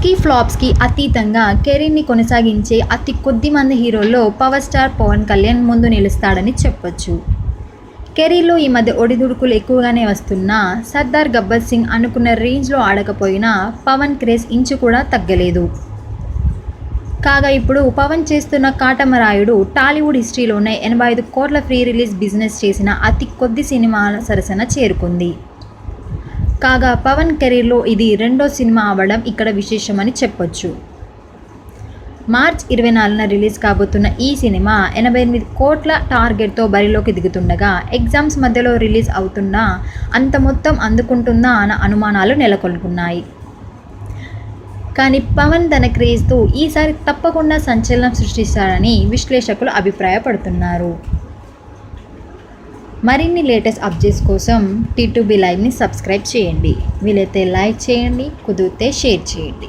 హిట్స్కి ఫ్లాప్స్కి అతీతంగా కెరీర్ని కొనసాగించే అతి కొద్ది మంది హీరోల్లో పవర్ స్టార్ పవన్ కళ్యాణ్ ముందు నిలుస్తాడని చెప్పొచ్చు. కెరీర్లో ఈ మధ్య ఒడిదుడుకులు ఎక్కువగానే వస్తున్నా సర్దార్ గబ్బర్ సింగ్ అనుకున్న రేంజ్లో ఆడకపోయినా పవన్ క్రేజ్ ఇంచు కూడా తగ్గలేదు. కాగా ఇప్పుడు పవన్ చేస్తున్న కాటమరాయుడు టాలీవుడ్ హిస్టరీలోనే 85 కోట్ల ప్రీ రిలీజ్ బిజినెస్ చేసిన అతి కొద్ది సినిమాల సరసన చేరుకుంది. కాగా పవన్ కెరీర్లో ఇది రెండో సినిమా అవ్వడం ఇక్కడ విశేషమని చెప్పొచ్చు. మార్చ్ 24న రిలీజ్ కాబోతున్న ఈ సినిమా 88 కోట్ల టార్గెట్తో బరిలోకి దిగుతుండగా ఎగ్జామ్స్ మధ్యలో రిలీజ్ అవుతున్నా అంత మొత్తం అందుకుంటుందా అన్న అనుమానాలు నెలకొల్పుతున్నాయి. కానీ పవన్ తన క్రేజ్తో ఈసారి తప్పకుండా సంచలనం సృష్టిస్తారని విశ్లేషకులు అభిప్రాయపడుతున్నారు. మరిన్ని లేటెస్ట్ అప్డేట్స్ కోసం T2B లైవ్ని సబ్స్క్రైబ్ చేయండి. వీలైతే లైక్ చేయండి, కుదిరితే షేర్ చేయండి.